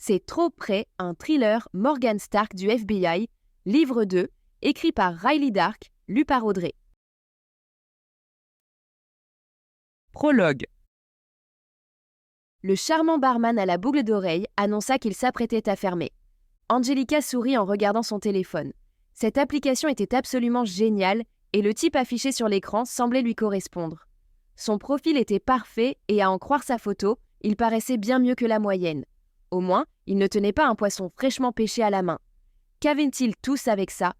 C'est Trop près, un thriller Morgan Stark du FBI, livre 2, écrit par Riley Dark, lu par Audrey. Prologue. Le charmant barman à la boucle d'oreille annonça qu'il s'apprêtait à fermer. Angelica sourit en regardant son téléphone. Cette application était absolument géniale et le type affiché sur l'écran semblait lui correspondre. Son profil était parfait et à en croire sa photo, il paraissait bien mieux que la moyenne. Au moins, il ne tenait pas un poisson fraîchement pêché à la main. Qu'avaient-ils tous avec ça?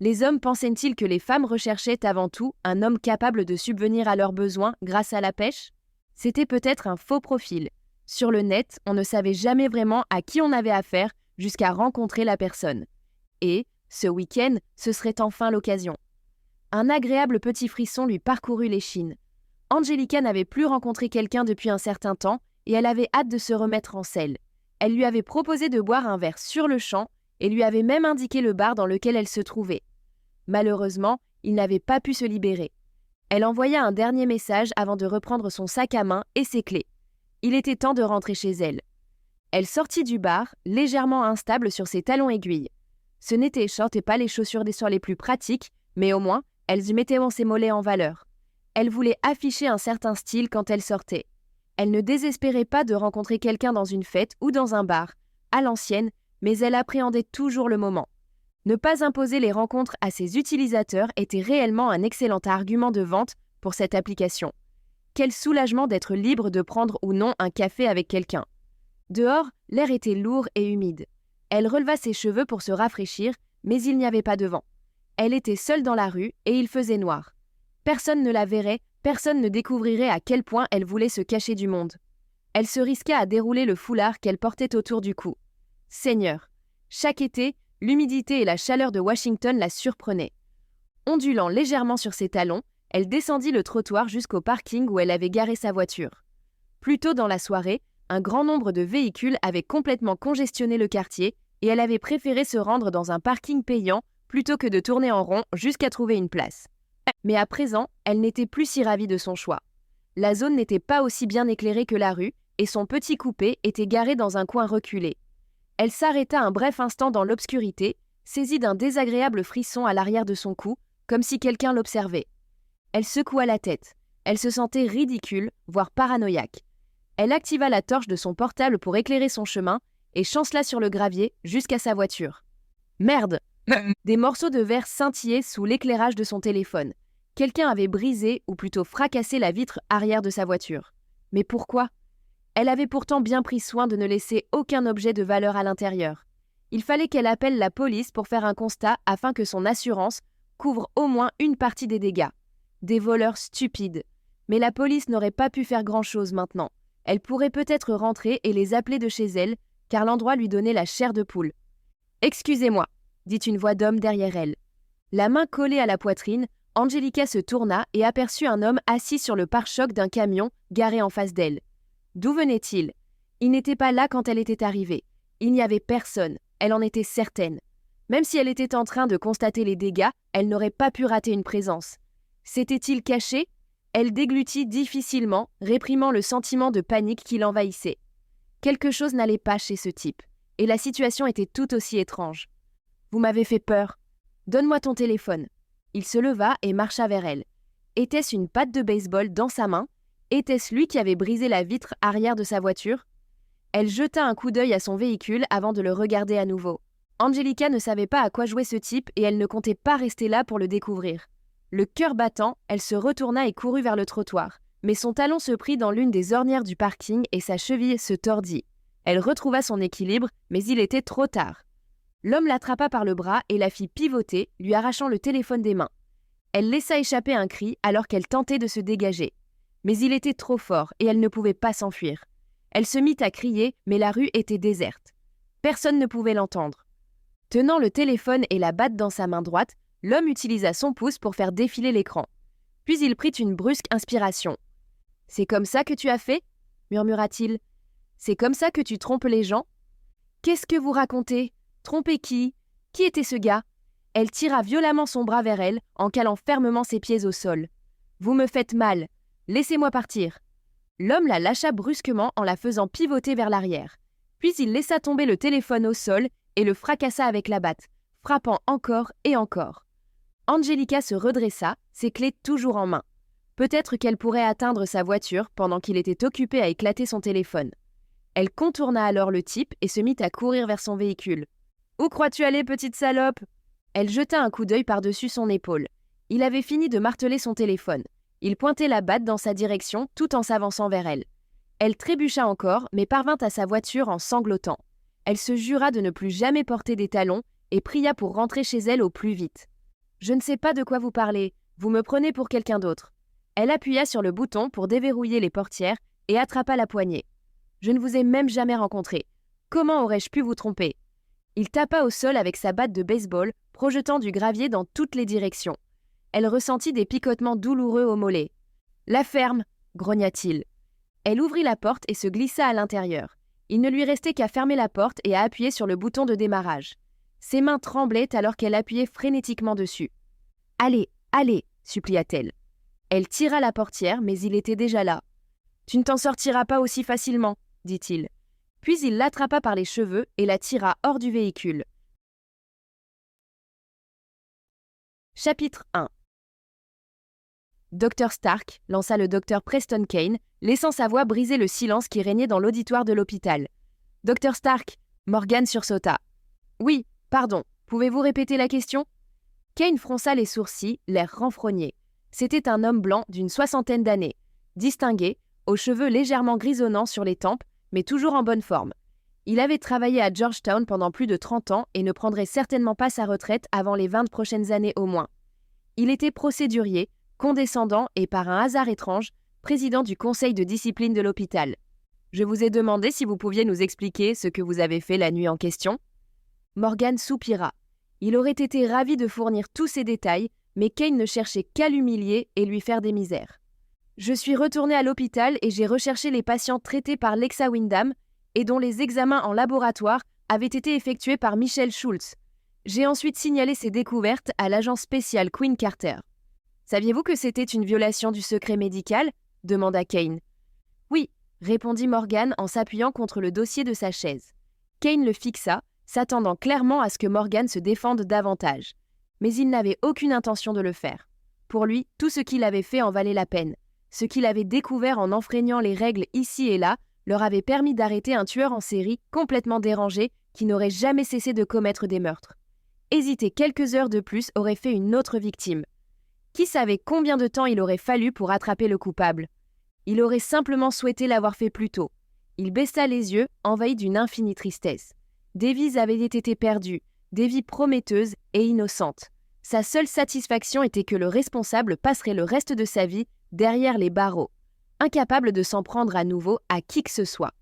Les hommes pensaient-ils que les femmes recherchaient avant tout un homme capable de subvenir à leurs besoins grâce à la pêche? C'était peut-être un faux profil. Sur le net, on ne savait jamais vraiment à qui on avait affaire jusqu'à rencontrer la personne. Et, ce week-end, ce serait enfin l'occasion. Un agréable petit frisson lui parcourut l'échine. Angelica n'avait plus rencontré quelqu'un depuis un certain temps et elle avait hâte de se remettre en selle. Elle lui avait proposé de boire un verre sur le champ et lui avait même indiqué le bar dans lequel elle se trouvait. Malheureusement, il n'avait pas pu se libérer. Elle envoya un dernier message avant de reprendre son sac à main et ses clés. Il était temps de rentrer chez elle. Elle sortit du bar, légèrement instable sur ses talons aiguilles. Ce n'étaient shorts et pas les chaussures des soirs les plus pratiques, mais au moins, elles y mettaient ses mollets en valeur. Elle voulait afficher un certain style quand elle sortait. Elle ne désespérait pas de rencontrer quelqu'un dans une fête ou dans un bar, à l'ancienne, mais elle appréhendait toujours le moment. Ne pas imposer les rencontres à ses utilisateurs était réellement un excellent argument de vente pour cette application. Quel soulagement d'être libre de prendre ou non un café avec quelqu'un. Dehors, l'air était lourd et humide. Elle releva ses cheveux pour se rafraîchir, mais il n'y avait pas de vent. Elle était seule dans la rue et il faisait noir. Personne ne la verrait, personne ne découvrirait à quel point elle voulait se cacher du monde. Elle se risqua à dérouler le foulard qu'elle portait autour du cou. Seigneur! Chaque été, l'humidité et la chaleur de Washington la surprenaient. Ondulant légèrement sur ses talons, elle descendit le trottoir jusqu'au parking où elle avait garé sa voiture. Plus tôt dans la soirée, un grand nombre de véhicules avaient complètement congestionné le quartier et elle avait préféré se rendre dans un parking payant plutôt que de tourner en rond jusqu'à trouver une place. Mais à présent, elle n'était plus si ravie de son choix. La zone n'était pas aussi bien éclairée que la rue et son petit coupé était garé dans un coin reculé. Elle s'arrêta un bref instant dans l'obscurité, saisie d'un désagréable frisson à l'arrière de son cou, comme si quelqu'un l'observait. Elle secoua la tête. Elle se sentait ridicule, voire paranoïaque. Elle activa la torche de son portable pour éclairer son chemin et chancela sur le gravier jusqu'à sa voiture. Merde! Des morceaux de verre scintillaient sous l'éclairage de son téléphone. Quelqu'un avait brisé, ou plutôt fracassé la vitre arrière de sa voiture. Mais pourquoi? Elle avait pourtant bien pris soin de ne laisser aucun objet de valeur à l'intérieur. Il fallait qu'elle appelle la police pour faire un constat afin que son assurance couvre au moins une partie des dégâts. Des voleurs stupides. Mais la police n'aurait pas pu faire grand-chose maintenant. Elle pourrait peut-être rentrer et les appeler de chez elle, car l'endroit lui donnait la chair de poule. « Excusez-moi », dit une voix d'homme derrière elle. La main collée à la poitrine, Angelica se tourna et aperçut un homme assis sur le pare-choc d'un camion garé en face d'elle. D'où venait-il? Il n'était pas là quand elle était arrivée. Il n'y avait personne, elle en était certaine. Même si elle était en train de constater les dégâts, elle n'aurait pas pu rater une présence. S'était-il caché? Elle déglutit difficilement, réprimant le sentiment de panique qui l'envahissait. Quelque chose n'allait pas chez ce type, et la situation était tout aussi étrange. « Vous m'avez fait peur. Donne-moi ton téléphone. » Il se leva et marcha vers elle. Était-ce une patte de baseball dans sa main? Était-ce lui qui avait brisé la vitre arrière de sa voiture? Elle jeta un coup d'œil à son véhicule avant de le regarder à nouveau. Angelica ne savait pas à quoi jouer ce type et elle ne comptait pas rester là pour le découvrir. Le cœur battant, elle se retourna et courut vers le trottoir. Mais son talon se prit dans l'une des ornières du parking et sa cheville se tordit. Elle retrouva son équilibre, mais il était trop tard. L'homme l'attrapa par le bras et la fit pivoter, lui arrachant le téléphone des mains. Elle laissa échapper un cri alors qu'elle tentait de se dégager. Mais il était trop fort et elle ne pouvait pas s'enfuir. Elle se mit à crier, mais la rue était déserte. Personne ne pouvait l'entendre. Tenant le téléphone et la batte dans sa main droite, l'homme utilisa son pouce pour faire défiler l'écran. Puis il prit une brusque inspiration. « C'est comme ça que tu as fait ?» murmura-t-il. « C'est comme ça que tu trompes les gens ?»« Qu'est-ce que vous racontez ? Tromper qui? Qui était ce gars ?» Elle tira violemment son bras vers elle, en calant fermement ses pieds au sol. « Vous me faites mal. Laissez-moi partir. » L'homme la lâcha brusquement en la faisant pivoter vers l'arrière. Puis il laissa tomber le téléphone au sol et le fracassa avec la batte, frappant encore et encore. Angelica se redressa, ses clés toujours en main. Peut-être qu'elle pourrait atteindre sa voiture pendant qu'il était occupé à éclater son téléphone. Elle contourna alors le type et se mit à courir vers son véhicule. « Où crois-tu aller, petite salope ?» Elle jeta un coup d'œil par-dessus son épaule. Il avait fini de marteler son téléphone. Il pointait la batte dans sa direction tout en s'avançant vers elle. Elle trébucha encore, mais parvint à sa voiture en sanglotant. Elle se jura de ne plus jamais porter des talons et pria pour rentrer chez elle au plus vite. « Je ne sais pas de quoi vous parlez, vous me prenez pour quelqu'un d'autre. » Elle appuya sur le bouton pour déverrouiller les portières et attrapa la poignée. « Je ne vous ai même jamais rencontré. Comment aurais-je pu vous tromper ?» Il tapa au sol avec sa batte de baseball, projetant du gravier dans toutes les directions. Elle ressentit des picotements douloureux au mollet. « La ferme !» grogna-t-il. Elle ouvrit la porte et se glissa à l'intérieur. Il ne lui restait qu'à fermer la porte et à appuyer sur le bouton de démarrage. Ses mains tremblaient alors qu'elle appuyait frénétiquement dessus. « Allez, allez !» supplia-t-elle. Elle tira la portière, mais il était déjà là. « Tu ne t'en sortiras pas aussi facilement, » dit-il. Puis il l'attrapa par les cheveux et la tira hors du véhicule. Chapitre 1. Dr Stark lança le docteur Preston Kane, laissant sa voix briser le silence qui régnait dans l'auditoire de l'hôpital. « Dr Stark !» Morgan sursauta. « Oui, pardon, pouvez-vous répéter la question ?» Kane fronça les sourcils, l'air renfrogné. C'était un homme blanc d'une 60aine d'années, distingué, aux cheveux légèrement grisonnants sur les tempes, mais toujours en bonne forme. Il avait travaillé à Georgetown pendant plus de 30 ans et ne prendrait certainement pas sa retraite avant les 20 prochaines années au moins. Il était procédurier, condescendant et par un hasard étrange, président du conseil de discipline de l'hôpital. « Je vous ai demandé si vous pouviez nous expliquer ce que vous avez fait la nuit en question ?» Morgan soupira. Il aurait été ravi de fournir tous ces détails, mais Kane ne cherchait qu'à l'humilier et lui faire des misères. « Je suis retourné à l'hôpital et j'ai recherché les patients traités par Lexa Wyndham et dont les examens en laboratoire avaient été effectués par Michelle Schultz. J'ai ensuite signalé ces découvertes à l'agence spéciale Quinn Carter. »« Saviez-vous que c'était une violation du secret médical ?» demanda Kane. « Oui, » répondit Morgan en s'appuyant contre le dossier de sa chaise. Kane le fixa, s'attendant clairement à ce que Morgan se défende davantage. Mais il n'avait aucune intention de le faire. Pour lui, tout ce qu'il avait fait en valait la peine. Ce qu'il avait découvert en enfreignant les règles ici et là leur avait permis d'arrêter un tueur en série complètement dérangé qui n'aurait jamais cessé de commettre des meurtres. Hésiter quelques heures de plus aurait fait une autre victime. Qui savait combien de temps il aurait fallu pour attraper le coupable? Il aurait simplement souhaité l'avoir fait plus tôt. Il baissa les yeux, envahi d'une infinie tristesse. Des vies avaient été perdues, des vies prometteuses et innocentes. Sa seule satisfaction était que le responsable passerait le reste de sa vie derrière les barreaux, incapable de s'en prendre à nouveau à qui que ce soit.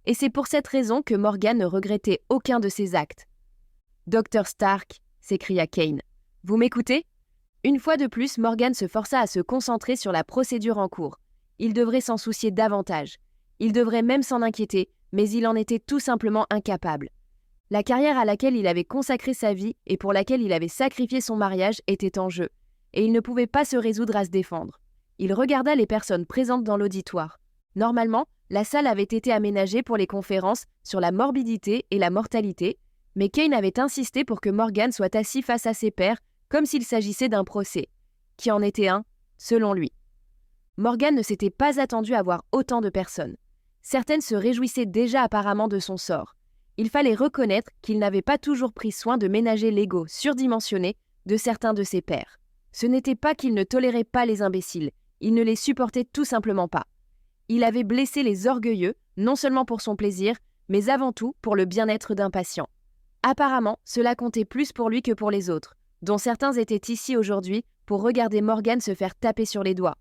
Et c'est pour cette raison que Morgan ne regrettait aucun de ses actes. « Dr Stark !» s'écria Kane. « Vous m'écoutez ?» Une fois de plus, Morgan se força à se concentrer sur la procédure en cours. Il devrait s'en soucier davantage. Il devrait même s'en inquiéter, mais il en était tout simplement incapable. La carrière à laquelle il avait consacré sa vie et pour laquelle il avait sacrifié son mariage était en jeu, et il ne pouvait pas se résoudre à se défendre. Il regarda les personnes présentes dans l'auditoire. Normalement, la salle avait été aménagée pour les conférences sur la morbidité et la mortalité, mais Kane avait insisté pour que Morgan soit assis face à ses pairs comme s'il s'agissait d'un procès, qui en était un, selon lui. Morgan ne s'était pas attendu à voir autant de personnes. Certaines se réjouissaient déjà apparemment de son sort. Il fallait reconnaître qu'il n'avait pas toujours pris soin de ménager l'ego surdimensionné de certains de ses pairs. Ce n'était pas qu'il ne tolérait pas les imbéciles, il ne les supportait tout simplement pas. Il avait blessé les orgueilleux, non seulement pour son plaisir, mais avant tout pour le bien-être d'un patient. Apparemment, cela comptait plus pour lui que pour les autres, dont certains étaient ici aujourd'hui pour regarder Morgan se faire taper sur les doigts.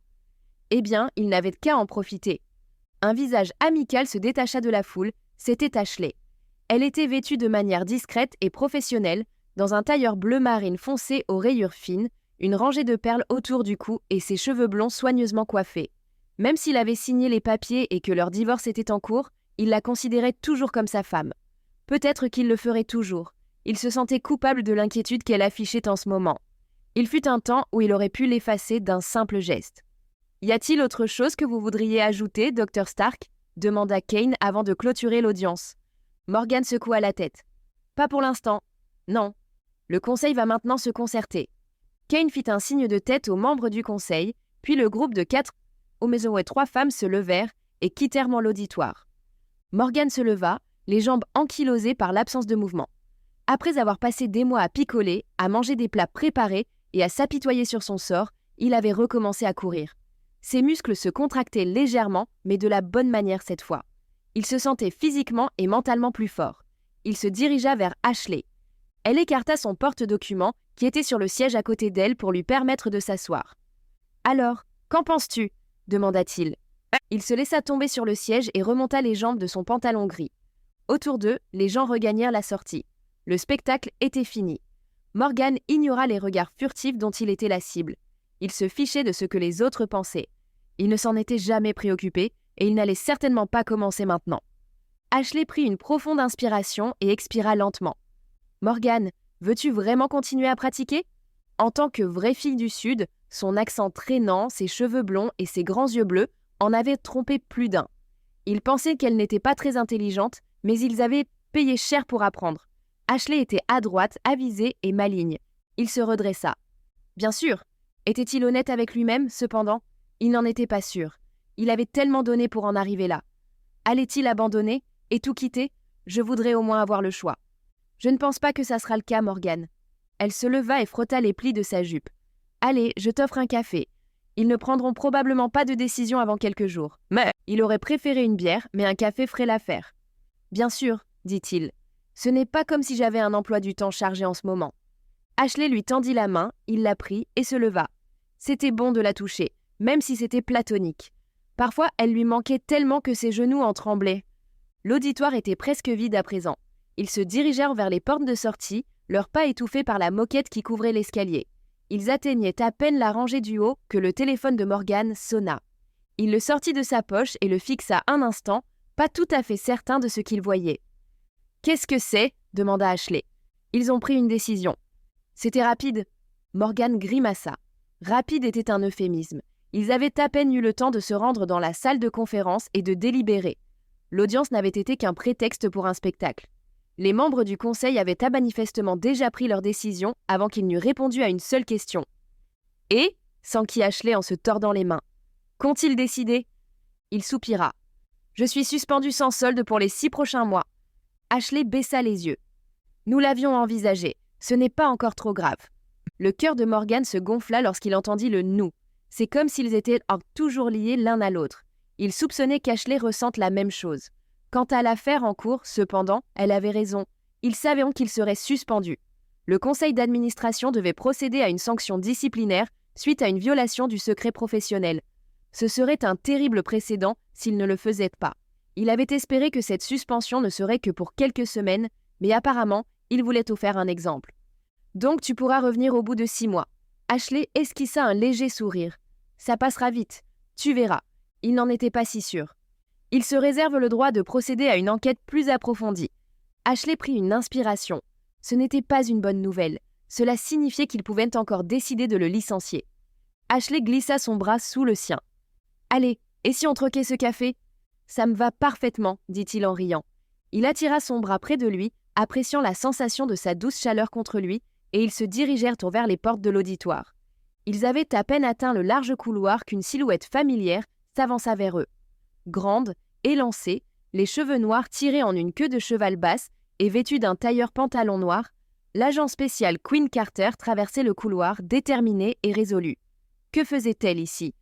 Eh bien, il n'avait qu'à en profiter. Un visage amical se détacha de la foule, c'était Ashley. Elle était vêtue de manière discrète et professionnelle, dans un tailleur bleu marine foncé aux rayures fines, une rangée de perles autour du cou et ses cheveux blonds soigneusement coiffés. Même s'il avait signé les papiers et que leur divorce était en cours, il la considérait toujours comme sa femme. Peut-être qu'il le ferait toujours. Il se sentait coupable de l'inquiétude qu'elle affichait en ce moment. Il fut un temps où il aurait pu l'effacer d'un simple geste. « Y a-t-il autre chose que vous voudriez ajouter, Dr Stark ?» demanda Kane avant de clôturer l'audience. Morgan secoua la tête. Pas pour l'instant. Non. Le conseil va maintenant se concerter. Kane fit un signe de tête aux membres du conseil, puis le groupe de 4 hommes et 3 femmes se levèrent et quittèrent l'auditoire. Morgan se leva, les jambes ankylosées par l'absence de mouvement. Après avoir passé des mois à picoler, à manger des plats préparés et à s'apitoyer sur son sort, il avait recommencé à courir. Ses muscles se contractaient légèrement, mais de la bonne manière cette fois. Il se sentait physiquement et mentalement plus fort. Il se dirigea vers Ashley. Elle écarta son porte-documents qui était sur le siège à côté d'elle pour lui permettre de s'asseoir. « Alors, qu'en penses-tu » demanda-t-il. Il se laissa tomber sur le siège et remonta les jambes de son pantalon gris. Autour d'eux, les gens regagnèrent la sortie. Le spectacle était fini. Morgan ignora les regards furtifs dont il était la cible. Il se fichait de ce que les autres pensaient. Il ne s'en était jamais préoccupé et il n'allait certainement pas commencer maintenant. Ashley prit une profonde inspiration et expira lentement. « Morgan, veux-tu vraiment continuer à pratiquer ?» En tant que vraie fille du Sud, son accent traînant, ses cheveux blonds et ses grands yeux bleus en avaient trompé plus d'un. Il pensait qu'elle n'était pas très intelligente, mais ils avaient payé cher pour apprendre. Ashley était adroite, avisée et maligne. Il se redressa. Bien sûr. Était-il honnête avec lui-même, cependant ? Il n'en était pas sûr. Il avait tellement donné pour en arriver là. Allait-il abandonner et tout quitter ? Je voudrais au moins avoir le choix. Je ne pense pas que ça sera le cas, Morgan. Elle se leva et frotta les plis de sa jupe. Allez, je t'offre un café. Ils ne prendront probablement pas de décision avant quelques jours. Mais il aurait préféré une bière, mais un café ferait l'affaire. Bien sûr, dit-il. Ce n'est pas comme si j'avais un emploi du temps chargé en ce moment. Ashley lui tendit la main, il la prit et se leva. C'était bon de la toucher, même si c'était platonique. Parfois, elle lui manquait tellement que ses genoux en tremblaient. L'auditoire était presque vide à présent. Ils se dirigèrent vers les portes de sortie, leurs pas étouffés par la moquette qui couvrait l'escalier. Ils atteignaient à peine la rangée du haut que le téléphone de Morgan sonna. Il le sortit de sa poche et le fixa un instant, pas tout à fait certain de ce qu'il voyait. « Qu'est-ce que c'est » demanda Ashley. Ils ont pris une décision. C'était rapide. Morgan grimaça. Rapide était un euphémisme. Ils avaient à peine eu le temps de se rendre dans la salle de conférence et de délibérer. L'audience n'avait été qu'un prétexte pour un spectacle. Les membres du conseil avaient manifestement déjà pris leur décision avant qu'ils n'eurent répondu à une seule question. « Et » s'enquit Ashley en se tordant les mains. « Qu'ont-ils décidé » Il soupira. « Je suis suspendu sans solde pour les 6 prochains mois. » Ashley baissa les yeux. « Nous l'avions envisagé. Ce n'est pas encore trop grave. » Le cœur de Morgan se gonfla lorsqu'il entendit le « nous ». C'est comme s'ils étaient toujours liés l'un à l'autre. Il soupçonnait qu'Ashley ressente la même chose. Quant à l'affaire en cours, cependant, elle avait raison. Ils savaient qu'il serait suspendu. Le conseil d'administration devait procéder à une sanction disciplinaire suite à une violation du secret professionnel. Ce serait un terrible précédent s'il ne le faisait pas. Il avait espéré que cette suspension ne serait que pour quelques semaines, mais apparemment, il voulait offrir un exemple. « Donc tu pourras revenir au bout de 6 mois. » Ashley esquissa un léger sourire. « Ça passera vite. Tu verras. » Il n'en était pas si sûr. Il se réserve le droit de procéder à une enquête plus approfondie. Ashley prit une inspiration. Ce n'était pas une bonne nouvelle. Cela signifiait qu'il pouvait encore décider de le licencier. Ashley glissa son bras sous le sien. « Allez, et si on troquait ce café ?»« Ça me va parfaitement, » dit-il en riant. Il attira son bras près de lui, appréciant la sensation de sa douce chaleur contre lui, et ils se dirigèrent vers les portes de l'auditoire. Ils avaient à peine atteint le large couloir qu'une silhouette familière s'avança vers eux. Grande, élancée, les cheveux noirs tirés en une queue de cheval basse et vêtue d'un tailleur pantalon noir, l'agent spécial Quinn Carter traversait le couloir, déterminée et résolue. Que faisait-elle ici ?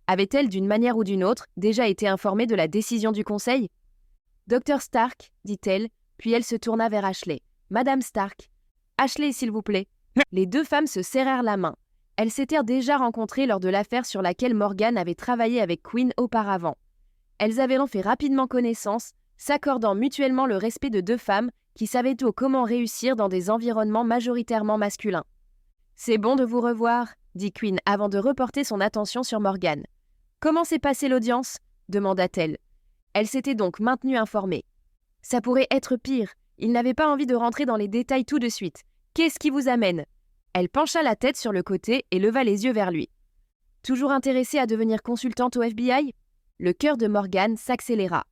Avait-elle, d'une manière ou d'une autre, déjà été informée de la décision du conseil ? « Dr Stark, » dit-elle, puis elle se tourna vers Ashley. « Madame Stark. »« Ashley, s'il vous plaît. » Les deux femmes se serrèrent la main. Elles s'étaient déjà rencontrées lors de l'affaire sur laquelle Morgan avait travaillé avec Quinn auparavant. Elles avaient donc fait rapidement connaissance, s'accordant mutuellement le respect de deux femmes qui savaient comment réussir dans des environnements majoritairement masculins. « C'est bon de vous revoir, » dit Quinn avant de reporter son attention sur Morgan. « Comment s'est passée l'audience ?» demanda-t-elle. Elle s'était donc maintenue informée. « Ça pourrait être pire. Il n'avait pas envie de rentrer dans les détails tout de suite. Qu'est-ce qui vous amène ?» Elle pencha la tête sur le côté et leva les yeux vers lui. « Toujours intéressée à devenir consultante au FBI ?» Le cœur de Morgan s'accéléra.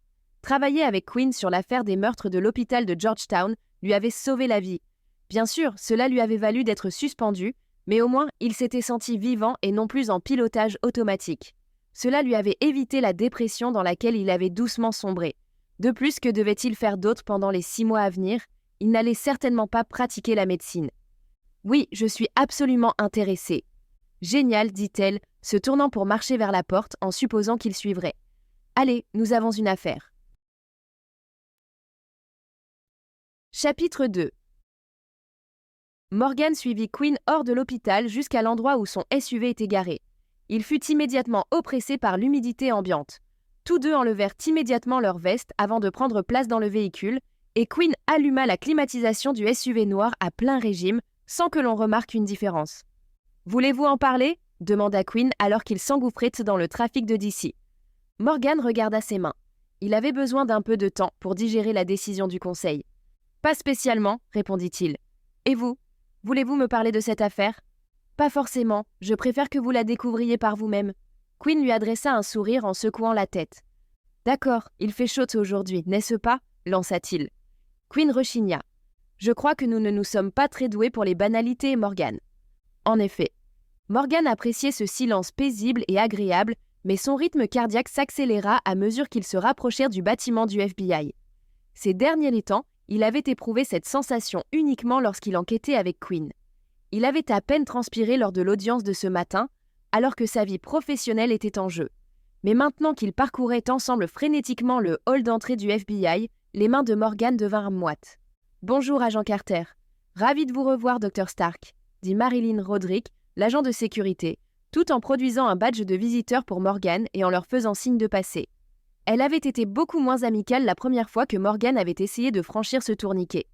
Travailler avec Quinn sur l'affaire des meurtres de l'hôpital de Georgetown lui avait sauvé la vie. Bien sûr, cela lui avait valu d'être suspendu, mais au moins il s'était senti vivant et non plus en pilotage automatique. Cela lui avait évité la dépression dans laquelle il avait doucement sombré. De plus, que devait-il faire d'autre pendant les 6 mois à venir? Il n'allait certainement pas pratiquer la médecine. « Oui, je suis absolument intéressée. »« Génial, dit-elle, se tournant pour marcher vers la porte en supposant qu'il suivrait. « Allez, nous avons une affaire. » Chapitre 2. Morgan suivit Quinn hors de l'hôpital jusqu'à l'endroit où son SUV était garé. Il fut immédiatement oppressé par l'humidité ambiante. Tous deux enlevèrent immédiatement leur veste avant de prendre place dans le véhicule, et Quinn alluma la climatisation du SUV noir à plein régime, sans que l'on remarque une différence. « Voulez-vous en parler ?» demanda Quinn alors qu'il s'engouffrait dans le trafic de DC. Morgan regarda ses mains. Il avait besoin d'un peu de temps pour digérer la décision du conseil. « Pas spécialement, répondit-il. Et vous? Voulez-vous me parler de cette affaire? Pas forcément, je préfère que vous la découvriez par vous-même. Quinn lui adressa un sourire en secouant la tête. D'accord, il fait chaud aujourd'hui, n'est-ce pas? Lança-t-il. Quinn rechigna. Je crois que nous ne nous sommes pas très doués pour les banalités, Morgan. En effet. Morgan appréciait ce silence paisible et agréable, mais son rythme cardiaque s'accéléra à mesure qu'ils se rapprochèrent du bâtiment du FBI. Ces derniers temps, il avait éprouvé cette sensation uniquement lorsqu'il enquêtait avec Quinn. Il avait à peine transpiré lors de l'audience de ce matin, alors que sa vie professionnelle était en jeu. Mais maintenant qu'ils parcouraient ensemble frénétiquement le hall d'entrée du FBI, les mains de Morgan devinrent moites. « Bonjour, agent Carter. Ravi de vous revoir, Dr. Stark, » dit Marilyn Roderick, l'agent de sécurité, tout en produisant un badge de visiteur pour Morgan et en leur faisant signe de passer. Elle avait été beaucoup moins amicale la première fois que Morgan avait essayé de franchir ce tourniquet.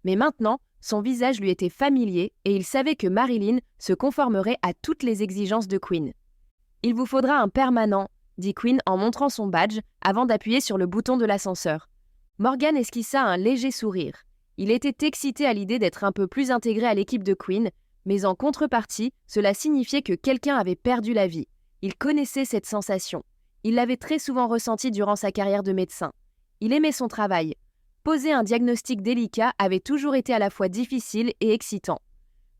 Mais maintenant, son visage lui était familier et il savait que Marilyn se conformerait à toutes les exigences de Quinn. « Il vous faudra un permanent, » dit Quinn en montrant son badge avant d'appuyer sur le bouton de l'ascenseur. Morgan esquissa un léger sourire. Il était excité à l'idée d'être un peu plus intégré à l'équipe de Quinn, mais en contrepartie, cela signifiait que quelqu'un avait perdu la vie. Il connaissait cette sensation. Il l'avait très souvent ressentie durant sa carrière de médecin. Il aimait son travail. Poser un diagnostic délicat avait toujours été à la fois difficile et excitant.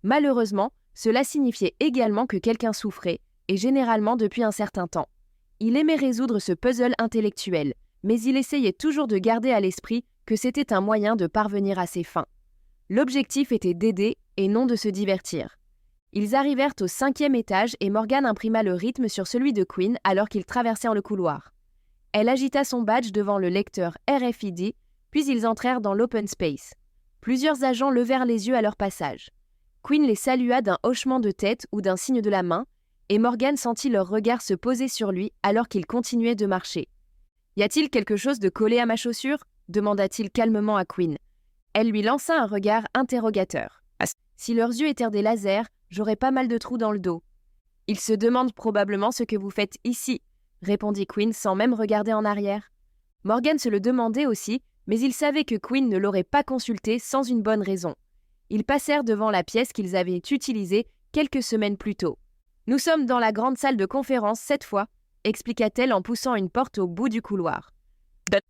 Malheureusement, cela signifiait également que quelqu'un souffrait, et généralement depuis un certain temps. Il aimait résoudre ce puzzle intellectuel, mais il essayait toujours de garder à l'esprit que c'était un moyen de parvenir à ses fins. L'objectif était d'aider et non de se divertir. Ils arrivèrent au 5e étage et Morgan imprima le rythme sur celui de Quinn alors qu'ils traversèrent le couloir. Elle agita son badge devant le lecteur RFID, puis ils entrèrent dans l'open space. Plusieurs agents levèrent les yeux à leur passage. Quinn les salua d'un hochement de tête ou d'un signe de la main, et Morgan sentit leur regard se poser sur lui alors qu'ils continuaient de marcher. « Y a-t-il quelque chose de collé à ma chaussure ?» demanda-t-il calmement à Quinn. Elle lui lança un regard interrogateur. « Si leurs yeux étaient des lasers, j'aurais pas mal de trous dans le dos. »« Ils se demandent probablement ce que vous faites ici, » répondit Quinn sans même regarder en arrière. Morgan se le demandait aussi, mais il savait que Quinn ne l'aurait pas consulté sans une bonne raison. Ils passèrent devant la pièce qu'ils avaient utilisée quelques semaines plus tôt. « Nous sommes dans la grande salle de conférence cette fois, » expliqua-t-elle en poussant une porte au bout du couloir.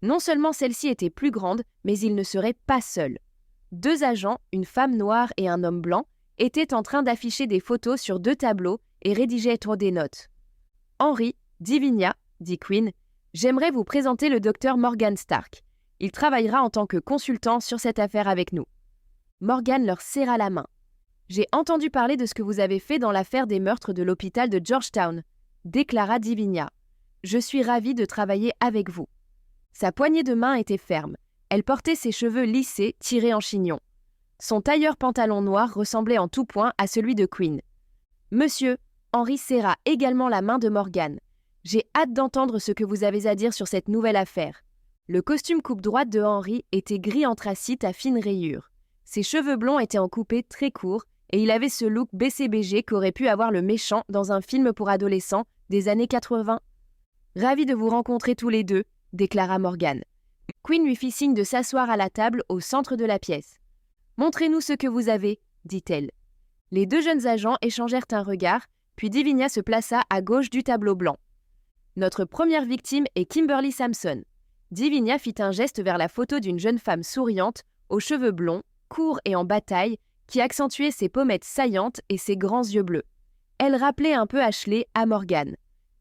Non seulement celle-ci était plus grande, mais ils ne seraient pas seuls. 2 agents, une femme noire et un homme blanc, étaient en train d'afficher des photos sur 2 tableaux et rédigeaient des notes. « Henry, Divinia, » dit Quinn, « j'aimerais vous présenter le docteur Morgan Stark. Il travaillera en tant que consultant sur cette affaire avec nous. » Morgan leur serra la main. « J'ai entendu parler de ce que vous avez fait dans l'affaire des meurtres de l'hôpital de Georgetown, » déclara Divinia. « Je suis ravie de travailler avec vous. » Sa poignée de main était ferme. Elle portait ses cheveux lissés, tirés en chignon. Son tailleur pantalon noir ressemblait en tout point à celui de Quinn. « Monsieur, » Henry serra également la main de Morgan. « J'ai hâte d'entendre ce que vous avez à dire sur cette nouvelle affaire. » Le costume coupe-droite de Henry était gris anthracite à fines rayures. Ses cheveux blonds étaient en coupé très court et il avait ce look BCBG qu'aurait pu avoir le méchant dans un film pour adolescents des années 80. « Ravi de vous rencontrer tous les deux, » déclara Morgan. Quinn lui fit signe de s'asseoir à la table au centre de la pièce. « Montrez-nous ce que vous avez, » dit-elle. Les 2 jeunes agents échangèrent un regard, puis Divinia se plaça à gauche du tableau blanc. « Notre première victime est Kimberly Sampson. Divinia fit un geste vers la photo d'une jeune femme souriante, aux cheveux blonds, courts et en bataille, qui accentuait ses pommettes saillantes et ses grands yeux bleus. Elle rappelait un peu Ashley à Morgan.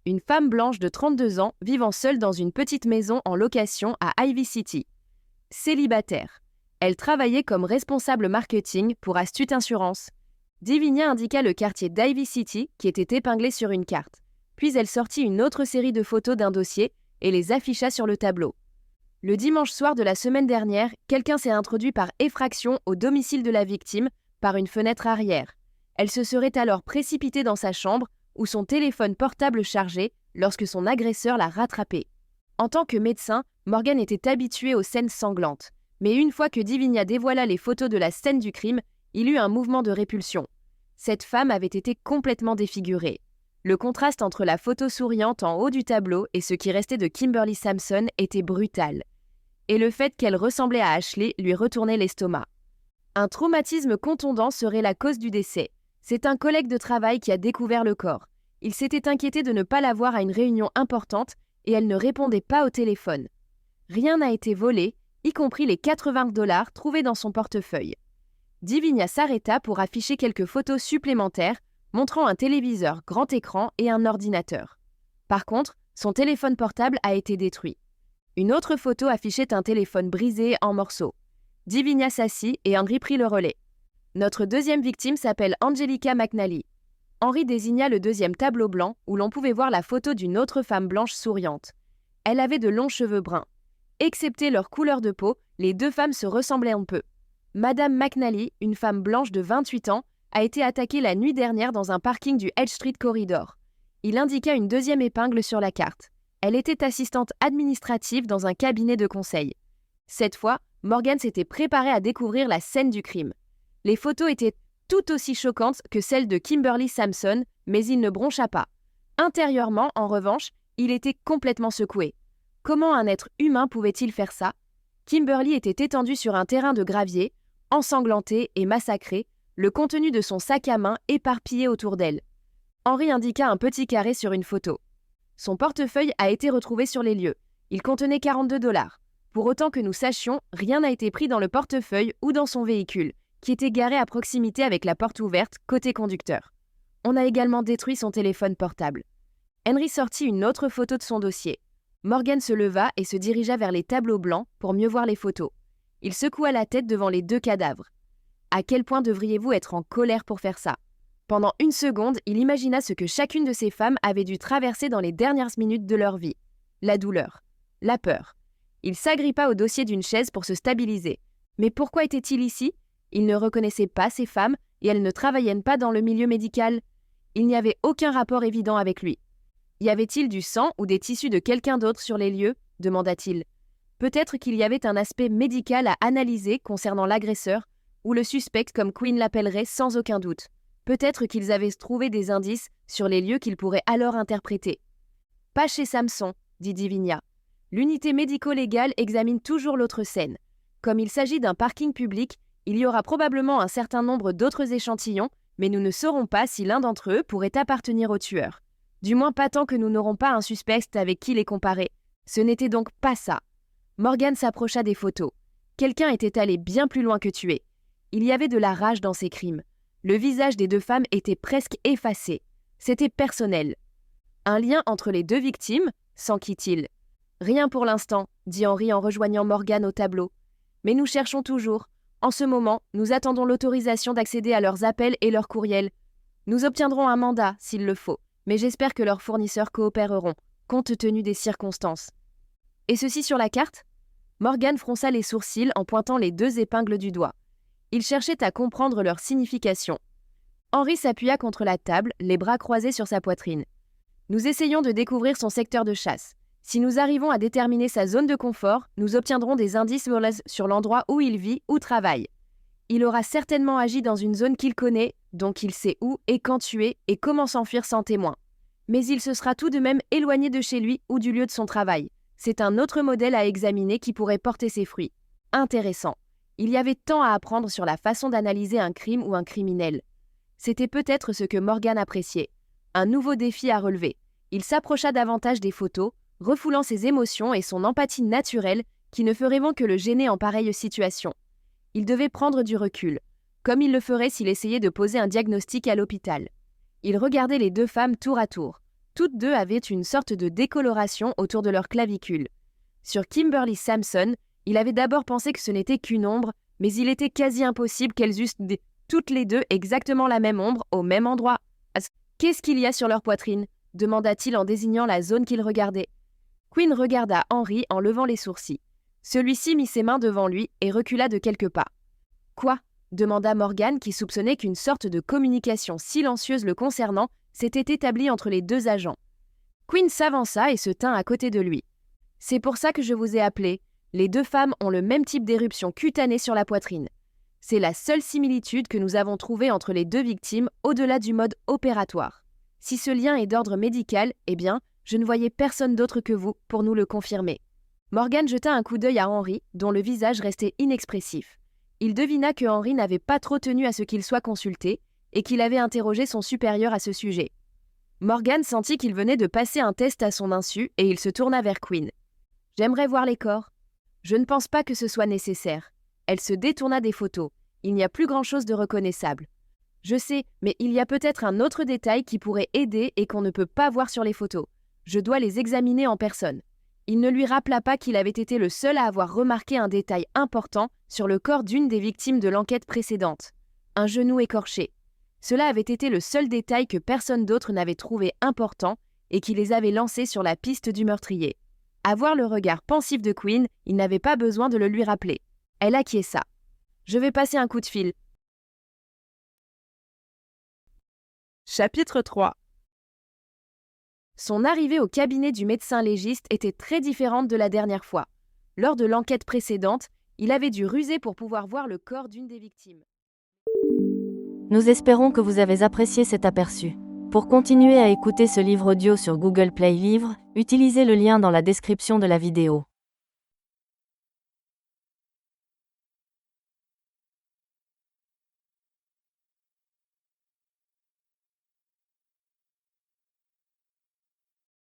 Une femme blanche de 32 ans vivant seule dans une petite maison en location à Ivy City. Célibataire. Elle travaillait comme responsable marketing pour Astute Insurance. Divinia indiqua le quartier d'Ivy City qui était épinglé sur une carte. Puis elle sortit une autre série de photos d'un dossier et les afficha sur le tableau. Le dimanche soir de la semaine dernière, quelqu'un s'est introduit par effraction au domicile de la victime par une fenêtre arrière. Elle se serait alors précipitée dans sa chambre où son téléphone portable chargeait lorsque son agresseur l'a rattrapée. En tant que médecin, Morgan était habitué aux scènes sanglantes. Mais une fois que Divinia dévoila les photos de la scène du crime, il eut un mouvement de répulsion. Cette femme avait été complètement défigurée. Le contraste entre la photo souriante en haut du tableau et ce qui restait de Kimberly Sampson était brutal. Et le fait qu'elle ressemblait à Ashley lui retournait l'estomac. Un traumatisme contondant serait la cause du décès. C'est un collègue de travail qui a découvert le corps. Il s'était inquiété de ne pas la voir à une réunion importante et elle ne répondait pas au téléphone. Rien n'a été volé, y compris les 80 $ trouvés dans son portefeuille. Divinia s'arrêta pour afficher quelques photos supplémentaires, montrant un téléviseur grand écran et un ordinateur. Par contre, son téléphone portable a été détruit. Une autre photo affichait un téléphone brisé en morceaux. Divinia s'assit et Henry prit le relais. Notre deuxième victime s'appelle Angelica McNally. Henry désigna le deuxième tableau blanc où l'on pouvait voir la photo d'une autre femme blanche souriante. Elle avait de longs cheveux bruns. Excepté leur couleur de peau, les deux femmes se ressemblaient un peu. Madame McNally, une femme blanche de 28 ans, a été attaquée la nuit dernière dans un parking du Edge Street Corridor. Il indiqua une deuxième épingle sur la carte. Elle était assistante administrative dans un cabinet de conseil. Cette fois, Morgan s'était préparé à découvrir la scène du crime. Les photos étaient tout aussi choquantes que celles de Kimberly Sampson, mais il ne broncha pas. Intérieurement, en revanche, il était complètement secoué. Comment un être humain pouvait-il faire ça? Kimberly était étendue sur un terrain de gravier, ensanglantée et massacrée, le contenu de son sac à main éparpillé autour d'elle. Henry indiqua un petit carré sur une photo. Son portefeuille a été retrouvé sur les lieux. Il contenait 42 $. Pour autant que nous sachions, rien n'a été pris dans le portefeuille ou dans son véhicule, qui était garé à proximité avec la porte ouverte côté conducteur. On a également détruit son téléphone portable. Henry sortit une autre photo de son dossier. Morgan se leva et se dirigea vers les tableaux blancs pour mieux voir les photos. Il secoua la tête devant les deux cadavres. À quel point devriez-vous être en colère pour faire ça? Pendant une seconde, il imagina ce que chacune de ces femmes avait dû traverser dans les dernières minutes de leur vie. La douleur. La peur. Il s'agrippa au dossier d'une chaise pour se stabiliser. Mais pourquoi était-il ici? Il ne reconnaissait pas ces femmes et elles ne travaillaient pas dans le milieu médical. Il n'y avait aucun rapport évident avec lui. Y avait-il du sang ou des tissus de quelqu'un d'autre sur les lieux? Demanda-t-il. Peut-être qu'il y avait un aspect médical à analyser concernant l'agresseur, ou le suspect comme Quinn l'appellerait sans aucun doute. Peut-être qu'ils avaient trouvé des indices sur les lieux qu'ils pourraient alors interpréter. Pas chez Samson, dit Divinia. L'unité médico-légale examine toujours l'autre scène. Comme il s'agit d'un parking public, il y aura probablement un certain nombre d'autres échantillons, mais nous ne saurons pas si l'un d'entre eux pourrait appartenir au tueur. Du moins pas tant que nous n'aurons pas un suspect avec qui les comparer. Ce n'était donc pas ça. Morgan s'approcha des photos. Quelqu'un était allé bien plus loin que tuer. Il y avait de la rage dans ces crimes. Le visage des deux femmes était presque effacé. C'était personnel. Un lien entre les deux victimes, s'enquit-il. Rien pour l'instant, dit Henry en rejoignant Morgan au tableau. Mais nous cherchons toujours. En ce moment, nous attendons l'autorisation d'accéder à leurs appels et leurs courriels. Nous obtiendrons un mandat, s'il le faut, mais j'espère que leurs fournisseurs coopéreront, compte tenu des circonstances. Et ceci sur la carte? Morgan fronça les sourcils en pointant les deux épingles du doigt. Il cherchait à comprendre leur signification. Henry s'appuya contre la table, les bras croisés sur sa poitrine. Nous essayons de découvrir son secteur de chasse. Si nous arrivons à déterminer sa zone de confort, nous obtiendrons des indices sur l'endroit où il vit ou travaille. Il aura certainement agi dans une zone qu'il connaît, donc il sait où et quand tuer et comment s'enfuir sans témoin. Mais il se sera tout de même éloigné de chez lui ou du lieu de son travail. C'est un autre modèle à examiner qui pourrait porter ses fruits. Intéressant. Il y avait tant à apprendre sur la façon d'analyser un crime ou un criminel. C'était peut-être ce que Morgan appréciait. Un nouveau défi à relever. Il s'approcha davantage des photos, refoulant ses émotions et son empathie naturelle qui ne ferait que le gêner en pareille situation. Il devait prendre du recul, comme il le ferait s'il essayait de poser un diagnostic à l'hôpital. Il regardait les deux femmes tour à tour. Toutes deux avaient une sorte de décoloration autour de leur clavicule. Sur Kimberly Sampson, il avait d'abord pensé que ce n'était qu'une ombre, mais il était quasi impossible qu'elles eussent toutes les deux exactement la même ombre au même endroit. « Qu'est-ce qu'il y a sur leur poitrine ?» demanda-t-il en désignant la zone qu'il regardait. Quinn regarda Henry en levant les sourcils. Celui-ci mit ses mains devant lui et recula de quelques pas. « Quoi ?» demanda Morgan qui soupçonnait qu'une sorte de communication silencieuse le concernant s'était établie entre les deux agents. Quinn s'avança et se tint à côté de lui. « C'est pour ça que je vous ai appelé. Les deux femmes ont le même type d'éruption cutanée sur la poitrine. C'est la seule similitude que nous avons trouvée entre les deux victimes au-delà du mode opératoire. Si ce lien est d'ordre médical, eh bien, je ne voyais personne d'autre que vous pour nous le confirmer. » Morgan jeta un coup d'œil à Henry, dont le visage restait inexpressif. Il devina que Henry n'avait pas trop tenu à ce qu'il soit consulté et qu'il avait interrogé son supérieur à ce sujet. Morgan sentit qu'il venait de passer un test à son insu et il se tourna vers Quinn. « J'aimerais voir les corps. » « Je ne pense pas que ce soit nécessaire. » Elle se détourna des photos. Il n'y a plus grand-chose de reconnaissable. « Je sais, mais il y a peut-être un autre détail qui pourrait aider et qu'on ne peut pas voir sur les photos. Je dois les examiner en personne. » Il ne lui rappela pas qu'il avait été le seul à avoir remarqué un détail important sur le corps d'une des victimes de l'enquête précédente. Un genou écorché. Cela avait été le seul détail que personne d'autre n'avait trouvé important et qui les avait lancés sur la piste du meurtrier. À voir le regard pensif de Quinn, il n'avait pas besoin de le lui rappeler. Elle acquiesça. « Je vais passer un coup de fil. » Chapitre 3. Son arrivée au cabinet du médecin légiste était très différente de la dernière fois. Lors de l'enquête précédente, il avait dû ruser pour pouvoir voir le corps d'une des victimes. Nous espérons que vous avez apprécié cet aperçu. Pour continuer à écouter ce livre audio sur Google Play Livres, utilisez le lien dans la description de la vidéo.